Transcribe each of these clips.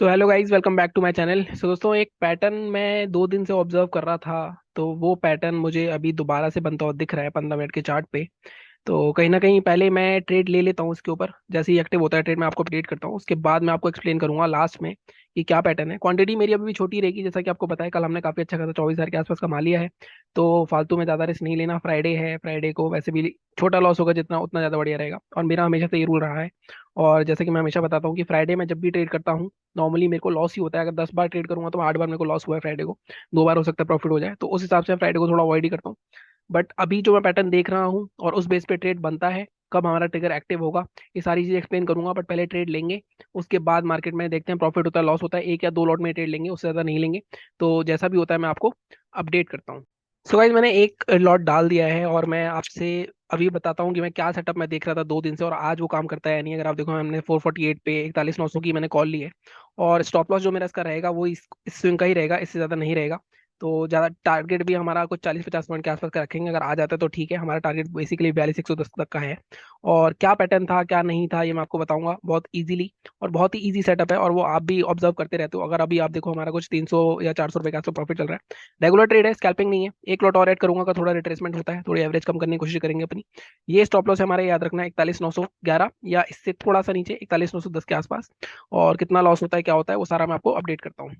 So hello guys, welcome back to my channel. So दोस्तों, एक pattern मैं 2 दिन से ऑब्जर्व कर रहा था। तो वो पैटर्न मुझे अभी दोबारा से बनता हुआ दिख रहा है 15 मिनट के चार्ट पे। तो कहीं ना कहीं पहले मैं ट्रेड ले लेता हूँ इसके ऊपर। जैसे ही एक्टिव होता है ट्रेड मैं आपको अपडेट करता हूँ, उसके बाद मैं आपको एक्सप्लेन करूंगा लास्ट में कि क्या पैटर्न है। क्वांटिटी मेरी अभी भी छोटी रहेगी, जैसा कि आपको पता है कल हमने काफी अच्छा खासा 24,000 के आसपास कमा लिया है। तो फालतू में ज्यादा रिस्क नहीं लेना। फ्राइडे है, फ्राइडे को वैसे भी छोटा लॉस होगा जितना उतना ज्यादा बढ़िया रहेगा, और मेरा हमेशा से ये रूल रहा है। और जैसे कि मैं हमेशा बताता हूँ कि फ्राइडे में जब भी ट्रेड करता हूँ नॉर्मली मेरे को लॉस ही होता है। अगर 10 बार ट्रेड करूंगा तो 8 बार मेरे को लॉस हुआ है फ्राइडे को। 2 बार हो सकता है प्रॉफिट हो जाए, तो उस हिसाब से मैं फ्राइडे को थोड़ा अवॉइड ही करता हूँ। बट अभी जो मैं पैटर्न देख रहा हूँ और उस बेस पे ट्रेड बनता है, कब हमारा ट्रिगर एक्टिव होगा, ये सारी चीजें एक्सप्लेन करूंगा। बट पहले ट्रेड लेंगे, उसके बाद मार्केट में देखते हैं प्रॉफिट होता है लॉस होता है। एक या दो लॉट में ट्रेड लेंगे, उससे ज्यादा नहीं लेंगे। तो जैसा भी होता है मैं आपको अपडेट करता हूँ। सो गाइस, मैंने एक लॉट डाल दिया है और मैं आपसे अभी बताता हूँ कि मैं क्या सेटअप मैं देख रहा था 2 दिन से और आज वो काम करता है या नहीं। अगर आप देखो, हमने 448 पे 41,900 की मैंने कॉल ली है। और स्टॉप लॉस जो मेरा इसका रहेगा वो इस स्विंग का ही रहेगा, इससे ज़्यादा नहीं रहेगा। तो ज़्यादा टारगेट भी हमारा कुछ 40-50 पॉइंट के आसपास का रखेंगे। अगर आ जाता है तो ठीक है, हमारा टारगेट बेसिकली 42,110 तक का है। और क्या पैटर्न था क्या नहीं था ये मैं आपको बताऊंगा बहुत इजीली। और बहुत ही इजी सेटअप है, और वो आप भी ऑब्जर्व करते रहते हो। अगर अभी आप देखो हमारा कुछ 300 या 400 रुपये के आसपास प्रॉफिट चल रहा है। रेगुलर ट्रेड है, स्कैल्पिंग नहीं है। एक लॉट और ऐड करूंगा, अगर थोड़ा रिट्रेसमेंट होता है, थोड़ी एवरेज कम करने की कोशिश करेंगे अपनी। ये स्टॉप लॉस है हमारा, याद रखना 41,911 या इससे थोड़ा सा नीचे 41,910 के आसपास। और कितना लॉस होता है क्या होता है वो सारा मैं आपको अपडेट करता हूँ।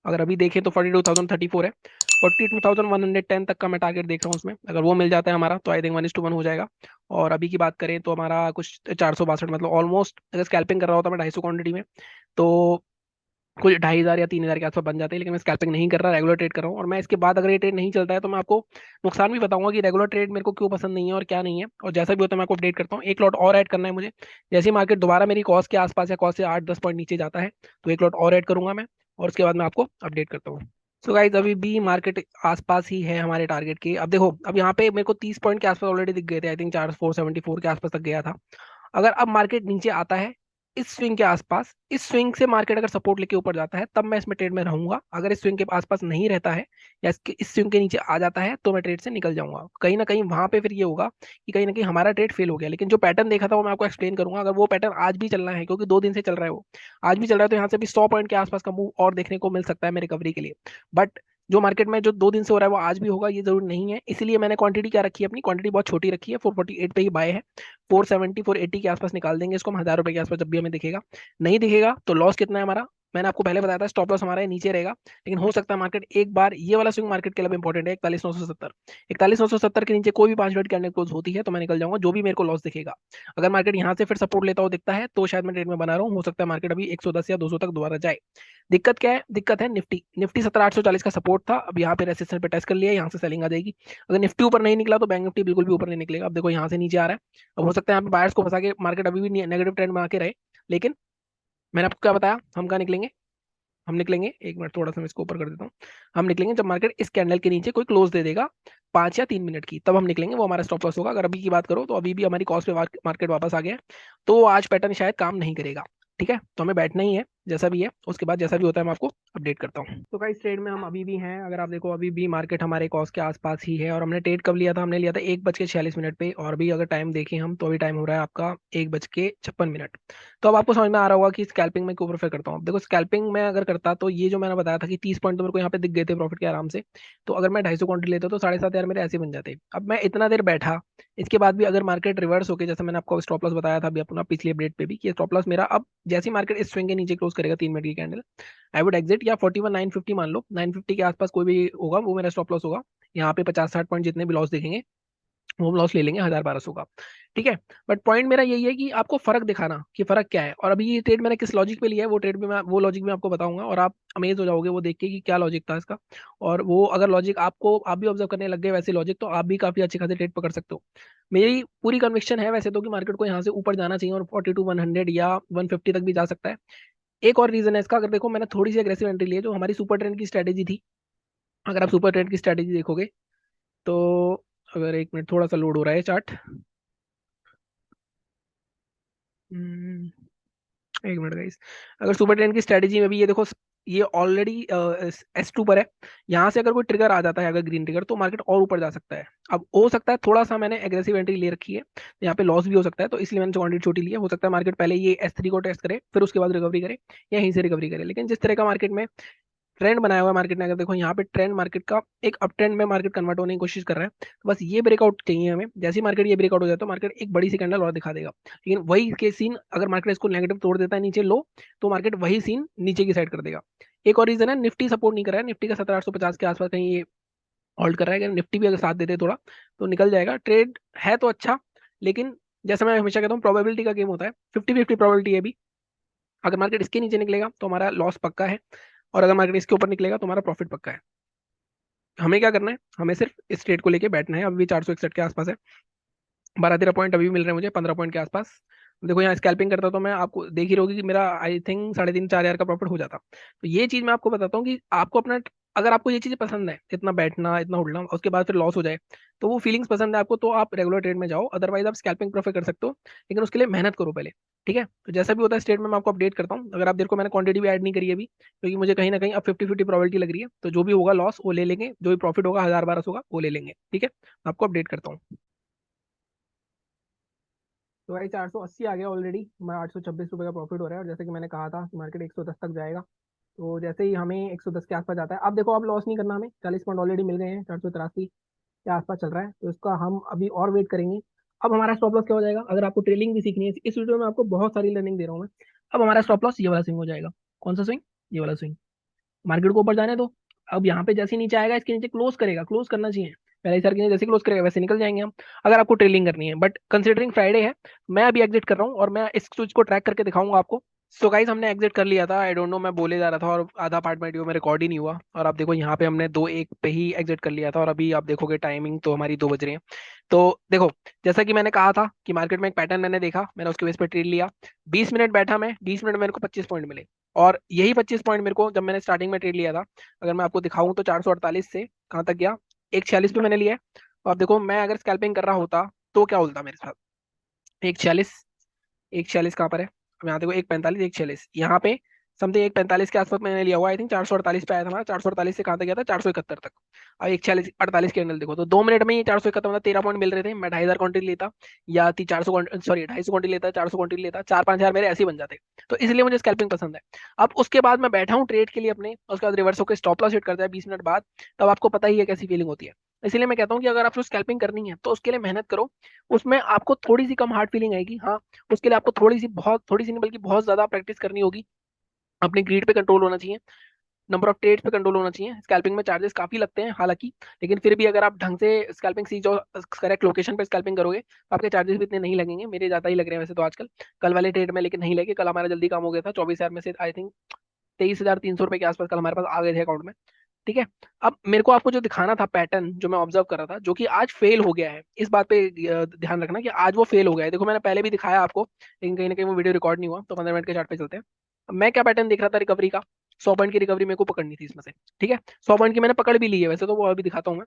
अगर अभी देखें तो 42,034 है। 42,110 तक का मैं टारगेट देख रहा हूँ उसमें। अगर वो मिल जाता है हमारा तो आई थिंक 1:1 हो जाएगा। और अभी की बात करें तो हमारा कुछ 462, मतलब ऑलमोस्ट अगर स्कैल्पिंग कर रहा होता मैं 250 क्वांटिटी में, तो कुछ 2,500 या 3,000 के आसपास बन जाते हैं। लेकिन मैं स्कैल्पिंग नहीं कर रहा, रेगुलर ट्रेड कर रहा हूँ। और मैं इसके बाद अगर ये ट्रेड नहीं चलता है तो मैं आपको नुकसान भी बताऊंगा कि रेगुलर ट्रेड मेरे को क्यों पसंद नहीं है और क्या नहीं है। और जैसा भी होता है मैं आपको अपडेट करता हूँ। एक लॉट और ऐड करना है मुझे। जैसे ही मार्केट दोबारा मेरी कॉस्ट के आसपास या कॉस्ट से 8-10 पॉइंट नीचे जाता है तो एक लॉट और ऐड करूंगा मैं, और उसके बाद मैं आपको अपडेट करता हूँ। सो गाइज, अभी भी मार्केट आसपास ही है हमारे टारगेट के। अब देखो, अब यहाँ पे मेरे को 30 पॉइंट के आसपास ऑलरेडी दिख गए थे। आई थिंक 474 के आसपास तक गया था। अगर अब मार्केट नीचे आता है इस स्विंग के आसपास, इस स्विंग से मार्केट अगर सपोर्ट लेके ऊपर जाता है तब मैं इसमें ट्रेड में रहूंगा। अगर इस स्विंग के आसपास नहीं रहता है या इस स्विंग के नीचे आ जाता है तो मैं ट्रेड से निकल जाऊंगा। कहीं ना कहीं वहां पे फिर ये होगा कि कहीं ना कहीं हमारा ट्रेड फेल हो गया। लेकिन जो पैटर्न देखा था वो मैं आपको एक्सप्लेन करूंगा। अगर वो पैटर्न आज भी चलना है, क्योंकि 2 दिन से चल रहा है वो, आज भी चल रहा है, तो यहाँ से भी 100 पॉइंट के आसपास का मूव और देखने को मिल सकता है मेरे रिकवरी के लिए। बट जो मार्केट में जो 2 दिन से हो रहा है वो आज भी होगा ये जरूरी नहीं है। इसलिए मैंने क्वांटिटी क्या रखी है, अपनी क्वांटिटी बहुत छोटी रखी है। 448 पे ही बाय है। 470 480 के आसपास निकाल देंगे इसको हम, 1,000 रुपए के आसपास जब भी हमें दिखेगा। नहीं दिखेगा तो लॉस कितना है हमारा, मैंने आपको पहले बताया था स्टॉप लॉस हमारा नीचे रहेगा। लेकिन हो सकता है मार्केट एक बार, ये वाला स्विंग मार्केट के लिए इंपॉर्टेंट है, 41,970। 41,970 के नीचे कोई भी 5 मिनट कैंडल क्लोज होती है तो मैं निकल जाऊंगा, जो भी मेरे को लॉस दिखेगा। अगर मार्केट यहाँ से फिर सपोर्ट लेता हो दिखता है तो शायद मैं ट्रेड में बना रहा हूँ। हो सकता है मार्केट अभी 110 या 200 तक दोबारा जाए। दिक्कत क्या है, दिक्कत है निफ्टी। निफ्टी 17,840 का सपोर्ट था, अब यहाँ पे रेसिस्टेंस पे टेस्ट कर लिया, यहाँ से सेलिंग आ जाएगी। अगर निफ्टी ऊपर नहीं निकला तो बैंक निफ्टी बिल्कुल भी ऊपर नहीं निकलेगा। अब देखो यहाँ से नीचे आ रहा है। अब हो सकता है यहाँ पे बायर्स को फंसा के मार्केट अभी भी नेगेटिव ट्रेंड में आके रहे। लेकिन मैंने आपको क्या बताया, हम कहाँ निकलेंगे, हम निकलेंगे, एक मिनट थोड़ा सा मैं इसको ऊपर कर देता हूँ। हम निकलेंगे जब मार्केट इस कैंडल के नीचे कोई क्लोज दे देगा 5 या 3 मिनट की, तब हम निकलेंगे, वो हमारा स्टॉप लॉस होगा। अगर अभी की बात करो तो अभी भी हमारी कॉस्ट पे मार्केट वापस आ गया है, तो आज पैटर्न शायद काम नहीं करेगा। ठीक है, तो हमें बैठना ही है जैसा भी है, उसके बाद जैसा भी होता है मैं आपको अपडेट करता हूँ। तो इस ट्रेड में हम अभी भी हैं। अगर आप देखो अभी भी मार्केट हमारे कॉस्ट के आसपास ही है। और हमने ट्रेड कब लिया था, हमने लिया था 1:46 पे। और भी अगर टाइम देखें हम तो अभी टाइम हो रहा है आपका 1:56। तो अब आपको समझ में आ रहा होगा कि स्कैल्पिंग में क्यों प्रेफर करता हूँ। अब देखो, स्कैल्पिंग में अगर करता तो ये जो मैंने बताया था कि 30 पॉइंट तो मेरे को यहाँ पे दिख गए थे प्रॉफिट के आराम से। तो अगर मैं 250 क्वांटिटी लेता तो 7,500 मेरे ऐसे बन जाते। अब मैं इतना देर बैठा, इसके बाद भी अगर मार्केट रिवर्स होके, जैसे मैंने आपको स्टॉप लॉस बताया था अभी अपना पिछले अपडेट पे भी, कि स्टॉप लॉस मेरा अब जैसे ही मार्केट इस स्विंग के नीचे क्लोज करेगा 3 मिनट की कैंडल, आई वुड एग्जिट। या 41,950 मान लो, 950 के आसपास कोई भी होगा वो मेरा स्टॉप लॉस होगा। यहाँ पे 50-60 पॉइंट जितने भी लॉस दिखेंगे वो हम लॉस ले लेंगे 1,000-1,200 का। ठीक है। बट पॉइंट मेरा यही है कि आपको फर्क दिखाना कि फर्क क्या है। और अभी ये ट्रेड मैंने किस लॉजिक पे लिया है, वो ट्रेड में मैं वो लॉजिक में आपको बताऊंगा, और आप अमेज हो जाओगे वो देख के कि क्या लॉजिक था इसका। और वो अगर लॉजिक आपको, आप भी ऑब्जर्व करने लग गए वैसे लॉजिक, तो आप भी काफी अच्छे खासे ट्रेड पकड़ सकते हो। मेरी पूरी कन्विक्शन है वैसे तो कि मार्केट को यहाँ से ऊपर जाना चाहिए और 42,100 या 150 तक भी जा सकता है। एक और रीजन है इसका, अगर देखो मैंने थोड़ी सी एग्रेसिव एंट्री ली है जो हमारी सुपर ट्रेंड की स्ट्रेटेजी थी। अगर आप सुपर ट्रेंड की स्ट्रेटेजी देखोगे तो, अगर एक मिनट थोड़ा सा लोड हो रहा है चार्ट, एक मिनट गाइस। अगर सुपर ट्रेंड की स्ट्रेटेजी में भी ये देखो, ये ऑलरेडी S2 पर है। यहाँ से अगर कोई ट्रिगर आ जाता है, अगर ग्रीन ट्रिगर, तो मार्केट और ऊपर जा सकता है। अब हो सकता है थोड़ा सा मैंने एग्रेसिव एंट्री ले रखी है, यहाँ पे लॉस भी हो सकता है, तो इसलिए मैंने क्वांटिटी छोटी ली है। हो सकता है मार्केट पहले ये S3 को टेस्ट करे, फिर उसके बाद रिकवरी करे, या यहीं से रिकवरी करे। लेकिन जिस तरह का मार्केट में ट्रेंड बनाया हुआ है मार्केट ने, अगर देखो यहाँ पे ट्रेंड मार्केट का एक अप ट्रेंड में मार्केट कन्वर्ट होने की कोशिश कर रहा है, तो बस ये ब्रेकआउट चाहिए हमें। जैसे ही मार्केट ये ब्रेकआउट हो जाए तो मार्केट एक बड़ी सी कैंडल और दिखा देगा। लेकिन वही के सीन अगर मार्केट इसको नेगेटिव तोड़ देता है नीचे लो, तो मार्केट वही सीन नीचे की साइड कर देगा। एक और रीजन है, निफ्टी सपोर्ट नहीं कर रहा है। निफ्टी का 17,850 के आसपास कहीं ये होल्ड कर रहा है। अगर निफ्टी भी अगर साथ देते थोड़ा तो निकल जाएगा। ट्रेड है तो अच्छा, लेकिन जैसे मैं हमेशा कहता हूँ, प्रोबेबिलिटी का गेम होता है। 50-50 प्रोबेबिलिटी है भी। अगर मार्केट इसके नीचे निकलेगा तो हमारा लॉस पक्का है, और अगर मार्केट इसके ऊपर निकलेगा तो हमारा प्रॉफिट पक्का है। हमें क्या करना है, हमें सिर्फ इस ट्रेड को लेके बैठना है। अभी भी 461 के आसपास है, 12-13 पॉइंट अभी भी मिल रहे हैं मुझे, 15 पॉइंट के आसपास। देखो यहाँ स्कैल्पिंग करता तो मैं आपको देख ही रहोगी कि मेरा आई थिंक 3.5-4 हज़ार का प्रॉफिट हो जाता। तो ये चीज मैं आपको बताता हूँ कि आपको अपना, अगर आपको ये चीजें पसंद है, इतना बैठना इतना उड़ना, उसके बाद फिर लॉस हो जाए, तो वो फीलिंग्स पसंद है आपको, तो आप रेगुलर ट्रेड में जाओ। अदरवाइज आप स्कैल्पिंग प्रेफर कर सकते हो, लेकिन उसके लिए मेहनत करो पहले। ठीक है, तो जैसा भी होता है स्टेट में मैं आपको अपडेट करता हूँ। अगर आप देखो मैंने क्वांटिटी भी ऐड नहीं करी है अभी, क्योंकि मुझे कहीं ना कहीं अब 50-50 प्रोबेबिलिटी लग रही है। तो जो भी होगा लॉस वो ले लेंगे, जो भी प्रॉफिट होगा 1000-1200 होगा वो ले लेंगे। ठीक है, आपको अपडेट करता हूँ। तो भाई 480 आ गया ऑलरेडी, हमारा 826 रुपये का प्रॉफिट हो रहा है। और जैसे कि मैंने कहा था कि मार्केट 110 तक जाएगा, तो जैसे ही हमें 110 के आसपास जाता है, अब देखो अब लॉस नहीं करना हमें, 40 पॉइंट ऑलरेडी मिल गए हैं, 483 के आसपास चल रहा है, तो इसका हम अभी और वेट करेंगे। अब हमारा स्टॉप लॉस क्या हो जाएगा, अगर आपको ट्रेलिंग भी सीखनी है, इस वीडियो में आपको बहुत सारी लर्निंग दे रहा हूँ मैं। अब हमारा स्टॉप लॉस ये वाला स्विंग हो जाएगा। कौन सा स्विंग, ये वाला स्विंग। मार्केट को ऊपर जाने दो। अब यहाँ पे जैसे ही नीचे आएगा, इसके नीचे क्लोज करेगा, क्लोज करना चाहिए पहले सर के नीचे, जैसे क्लोज करेगा वैसे निकल जाएंगे हम, अगर आपको ट्रेलिंग करनी है। बट कंसिडरिंग फ्राइडे है, मैं अभी एग्जिट कर रहा हूँ, और मैं इस चीज को ट्रैक करके दिखाऊंगा आपको। सो गाइस हमने एग्जिट कर लिया था। आई डोंट नो, मैं बोले जा रहा था और आधा पार्ट में वीडियो में रिकॉर्ड ही नहीं हुआ। और आप देखो यहाँ पे हमने 2:01 पे ही एग्जिट कर लिया था, और अभी आप देखोगे टाइमिंग तो हमारी 2 बज रही है। तो देखो, जैसा कि मैंने कहा था कि मार्केट में एक पैटर्न मैंने देखा, मैंने उसके बेस पे ट्रेड लिया। 20 मिनट बैठा मैं, 20 मिनट में मेरे को 25 पॉइंट मिले। और यही 25 पॉइंट मेरे को, जब मैंने स्टार्टिंग में ट्रेड लिया था, अगर मैं आपको दिखाऊं तो 448 से कहाँ तक गया, 146 पे मैंने लिया है। तो आप देखो, मैं अगर स्कैल्पिंग कर रहा होता तो क्या होता मेरे साथ। 146, 146 कहाँ पर है, अब यहाँ देखो, 145, 146 यहाँ पे समथिंग 145 के आसपास मैंने लिया हुआ। आई थिंक 448 पे आया था हमारा, 448 से कहाँ तक गया था, 471 तक। अब 146 48 कैंडल देखो, तो 2 मिनट में ही 471 मतलब 13 पॉइंट मिल रहे थे। मैं 2,500 क्वांटिटी लेता, या 400, सॉरी 250 क्वांटिटी लेता, 400 क्वांटिटी लेता, 4-5 हज़ार मेरे ऐसे ही बन जाते। तो इसलिए मुझे स्कैल्पिंग पसंद है। अब उसके बाद मैं बैठा हूँ ट्रेड के लिए अपने, उसके बाद रिवर्स होकर स्टॉप लॉस हिट करता है 20 मिनट बाद, तब आपको पता ही है कैसी फीलिंग होती है। इसलिए मैं कहता हूँ कि अगर आपको स्कैल्पिंग करनी है तो उसके लिए मेहनत करो। उसमें आपको थोड़ी सी कम हार्ड फीलिंग आएगी, हाँ। उसके लिए आपको थोड़ी सी, बहुत थोड़ी सी नहीं बल्कि बहुत ज्यादा प्रैक्टिस करनी होगी। अपनी ग्रीड पे कंट्रोल होना चाहिए, नंबर ऑफ ट्रेड्स पे कंट्रोल होना चाहिए। स्कैल्पिंग में चार्जेस काफी लगते हैं हालांकि, लेकिन फिर भी अगर आप ढंग से स्कैल्पिंग सीख जाओ, करेक्ट लोकेशन पे स्कैल्पिंग करोगे, तो आपके चार्जेस भी इतने नहीं लगेंगे। मेरे ज्यादा ही लग रहे हैं वैसे तो आजकल, कल वाले ट्रेड में लेकिन नहीं लगे। कल हमारा जल्दी काम हो गया था, 24 हज़ार में से आई थिंक 23,300 रुपए के आसपास कल हमारे पास आ गए थे अकाउंट में। ठीक है, अब मेरे को आपको जो दिखाना था पैटर्न, जो मैं ऑब्जर्व कर रहा था, जो कि आज फेल हो गया है, इस बात पे ध्यान रखना कि आज वो फेल हो गया है। देखो मैंने पहले भी दिखाया आपको, लेकिन कहीं ना कहीं वो वीडियो रिकॉर्ड नहीं हुआ। तो 15 मिनट के चार्ट पे चलते हैं। अब मैं क्या पैटर्न देख रहा था रिकवरी का, 100 पॉइंट की रिकवरी मेरे को पकड़नी थी इसमें से। ठीक है, 100 पॉइंट की मैंने पकड़ भी ली है वैसे तो, वो अभी दिखाता हूँ मैं।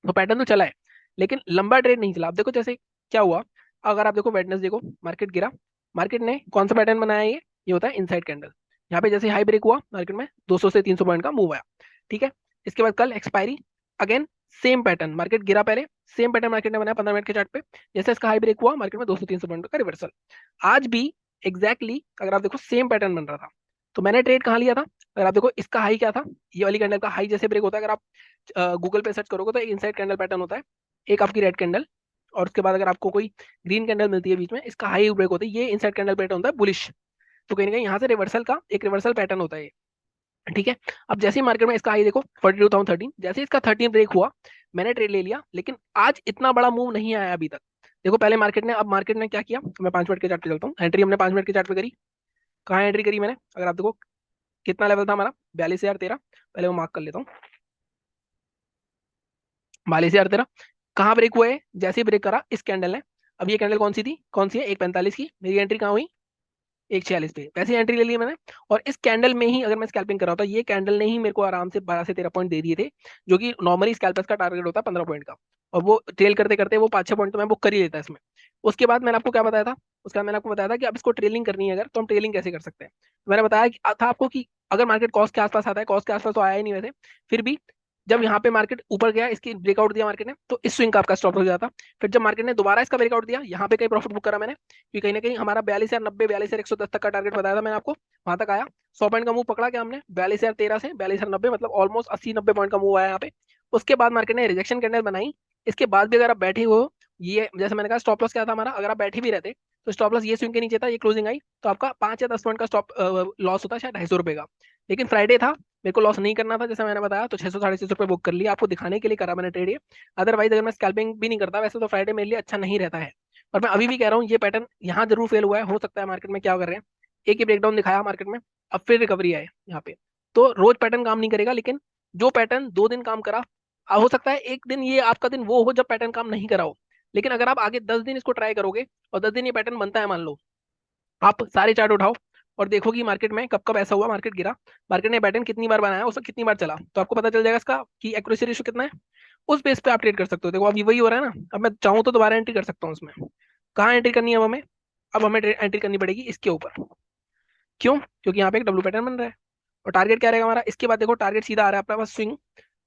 तो पैटर्न तो चला है, लेकिन लंबा ट्रेड नहीं चला। अब देखो जैसे क्या हुआ, अगर आप देखो वेडनेसडे को मार्केट गिरा, मार्केट ने कौन सा पैटर्न बनाया, ये होता है इनसाइड कैंडल। यहाँ पे जैसे हाई ब्रेक हुआ मार्केट में, 200 से 300 पॉइंट का मूव आया। ठीक है, इसके बाद कल expiry, again same pattern, market गिरा पहले, सेम पैटर्न मार्केट ने बनाया 15 मिनट के चार्ट पे। जैसे इसका हाई ब्रेक हुआ मार्केट में, 200-300 पॉइंट का रिवर्सल। आज भी एग्जैक्टली अगर आप देखो सेम पैटर्न बन रहा था। तो मैंने ट्रेड कहाँ लिया था, अगर आप देखो इसका हाई क्या था, ये वाली कैंडल का हाई जैसे ब्रेक होता है, अगर आप गूगल पे सर्च करोगे तो इनसाइड कैंडल पैटर्न होता है, एक आपकी रेड कैंडल, और उसके बाद अगर आपको कोई ग्रीन कैंडल मिलती है बीच में, इसका हाई ब्रेक होता है, ये इनसाइड कैंडल पैटर्न होता है बुलिश। तो कहीं ना कहीं यहाँ से रिवर्सल का एक रिवर्सल पैटर्न होता है ये। ठीक है, अब जैसे ही मार्केट में इसका हाई देखो 42,013, जैसे ही इसका 13 ब्रेक हुआ, मैंने ट्रेड ले लिया। लेकिन आज इतना बड़ा मूव नहीं आया अभी तक। देखो पहले मार्केट ने, अब मार्केट ने क्या किया, मैं 5 मिनट के चार्ट पे चलता हूँ। एंट्री हमने 5 मिनट के चार्ट पे करी, कहाँ एंट्री करी मैंने, अगर आप देखो कितना लेवल था हमारा, 42,013, पहले वो मार्क कर लेता हूँ। 42,013 कहाँ ब्रेक हुआ है, जैसे ही ब्रेक करा इस कैंडल ने। अब ये कैंडल कौन सी थी, कौन सी है, 145 की, मेरी एंट्री कहाँ हुई, 146 पे, वैसे ही एंट्री ले ली मैंने। और इस कैंडल में ही अगर मैं स्कैल्पिंग कर रहा होता, ये कैंडल ने ही मेरे को आराम से 12 से 13 पॉइंट दे दिए थे, जो कि नॉर्मली स्कैल्पर्स का टारगेट होता है 15 पॉइंट का। और वो ट्रेल करते करते वो 5-6 पॉइंट तो मैं बुक कर ही लेता इसमें। उसके बाद मैंने आपको क्या बताया था, उसके बाद मैंने आपको बताया था कि अब इसको ट्रेलिंग करनी है अगर, तो हम ट्रेलिंग कैसे कर सकते हैं। तो मैंने बताया था आपको कि अगर मार्केट कॉस्ट के आसपास आता है, कॉस्ट के आसपास तो आया ही नहीं वैसे, फिर भी जब यहाँ पे मार्केट ऊपर गया, इसकी ब्रेकआउट दिया मार्केट ने, तो इस स्विंग का आपका स्टॉप हो जाता। फिर जब मार्केट ने दोबारा इसका ब्रेकआउट दिया, यहाँ पे कहीं प्रॉफिट बुक करा मैंने, क्योंकि कहीं ना कहीं हमारा 42,090, 42,110 तक का टारगेट बताया था मैंने आपको, वहां तक आया। 100 पॉइंट का मूव पकड़ा क्या हमने, 42,013 से 42,090, मतलब ऑलमोस्ट 80-90 पॉइंट का मूव आया यहाँ पे। उसके बाद मार्केट ने रिजेक्शन कैंडल बनाई। इसके बाद भी अगर आप बैठे हो, ये जैसे मैंने कहा स्टॉप लॉस क्या था हमारा, अगर आप बैठे भी रहते तो स्टॉप लॉस ये स्विंग के नीचे था, ये क्लोजिंग आई तो आपका 5 या 10 पॉइंट का स्टॉप लॉस होता, शायद ₹250 का। लेकिन फ्राइडे था, मेरे को लॉस नहीं करना था जैसे मैंने बताया, तो 600 साढ़े 600 रुपये बुक कर लिया, आपको दिखाने के लिए करा मैंने ट्रेड ये। अदरवाइज अगर मैं स्कैल्पिंग भी नहीं करता वैसे तो फ्राइडे मेरे लिए अच्छा नहीं रहता है। और मैं अभी भी कह रहा हूँ ये पैटर्न यहाँ जरूर फेल हुआ है, हो सकता है मार्केट में क्या कर रहे हैं, एक ही ब्रेकडाउन दिखाया मार्केट में, अब फिर रिकवरी आए यहाँ पे। तो रोज पैटर्न काम नहीं करेगा, लेकिन जो पैटर्न 2 दिन काम करा, हो सकता है एक दिन ये आपका दिन वो हो जब पैटर्न काम नहीं करा हो, लेकिन अगर आप आगे 10 दिन इसको ट्राई करोगे और 10 दिन ये पैटर्न बनता है मान लो, आप सारे चार्ट उठाओ और देखो कि मार्केट में कब कब ऐसा हुआ, मार्केट गिरा, मार्केट ने पैटर्न कितनी बार बनाया, उसको कितनी बार चला, तो आपको पता चल जाएगा इसका कि एक्यूरेसी रेशियो कितना है। उस बेस पे आप ट्रेड कर सकते हो। देखो अब ये वही हो रहा है ना, अब मैं चाहूँ तो दोबारा एंट्री कर सकता हूँ उसमें। कहाँ एंट्री करनी है अब हमें, अब हमें एंट्री करनी पड़ेगी इसके ऊपर। क्यों, क्योंकि यहाँ पे एक डब्ल्यू पैटर्न बन रहा है, और टारगेट क्या रहेगा हमारा, इसके बाद देखो टारगेट सीधा आ रहा है अपने पास स्विंग,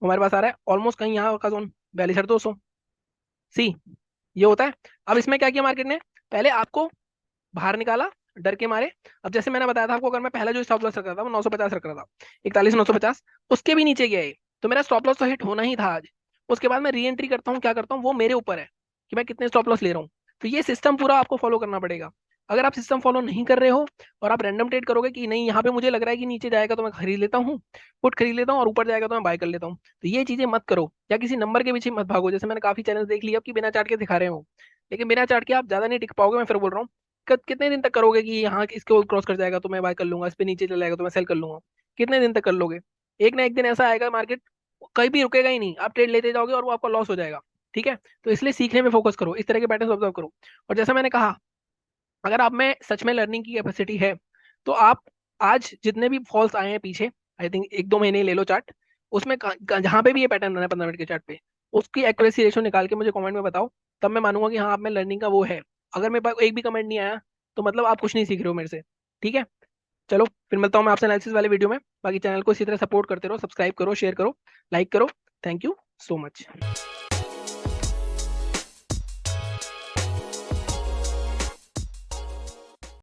हमारे पास आ रहा है ऑलमोस्ट कहीं यहाँ का जोन 42,200 सी, ये होता है। अब इसमें क्या किया मार्केट ने, पहले आपको बाहर निकाला डर के मारे। अब जैसे मैंने बताया था आपको, अगर मैं पहला जो स्टॉप लॉस रख रहा था वो 950 रख रहा था, 41,950, उसके भी नीचे गया है, तो मेरा स्टॉप लॉस तो हिट होना ही था आज। उसके बाद मैं री एंट्री करता हूँ, क्या करता हूँ वो मेरे ऊपर है कि मैं कितने स्टॉप लॉस ले रहा हूँ। तो ये सिस्टम पूरा आपको फॉलो करना पड़ेगा। अगर आप सिस्टम फॉलो नहीं कर रहे हो और आप रैंडम ट्रेड करोगे कि नहीं यहाँ पे मुझे लग रहा है कि नीचे जाएगा तो मैं खरीद लेता हूँ, पुट खरीद लेता हूँ, और ऊपर जाएगा तो मैं बाय कर लेता हूँ, तो ये चीजें मत करो, या किसी नंबर के पीछे मत भागो। जैसे मैंने काफी चैनल देख लिया अब कि बिना चार्ट के दिखा रहे हो, लेकिन बिना चार्ट के आप ज्यादा नहीं टिक पाओगे, मैं फिर बोल रहा हूँ। कितने दिन तक करोगे कि यहाँ इसको क्रॉस कर जाएगा तो मैं बाय कर लूंगा, इस पे नीचे चला जाएगा तो मैं सेल कर लूंगा, कितने दिन तक कर लोगे। एक ना एक दिन ऐसा आएगा मार्केट कहीं भी रुकेगा ही नहीं, आप ट्रेड लेते जाओगे और वो आपका लॉस हो जाएगा। ठीक है, तो इसलिए सीखने में फोकस करो, इस तरह के पैटर्न ऑब्जर्व करो। और जैसा मैंने कहा, अगर आप में सच में लर्निंग की कैपेसिटी है, तो आप आज जितने भी फॉल्स आए हैं पीछे, आई थिंक 1-2 महीने ले लो चार्ट, उसमें जहां पे भी ये पैटर्न बना है 15 मिनट के चार्ट पे, उसकी एक्यूरेसी रेशो निकाल के मुझे कमेंट में बताओ, तब मैं मानूंगा कि हाँ आप में लर्निंग का वो है। अगर मेरे पास एक भी कमेंट नहीं आया, तो मतलब आप कुछ नहीं सीख रहे हो मेरे से। ठीक है, चलो फिर मिलता हूँ मैं आपसे एनालिसिस वाले वीडियो में। बाकी चैनल को इसी तरह सपोर्ट करते रहो, सब्सक्राइब करो, शेयर करो, लाइक करो। Thank you so much.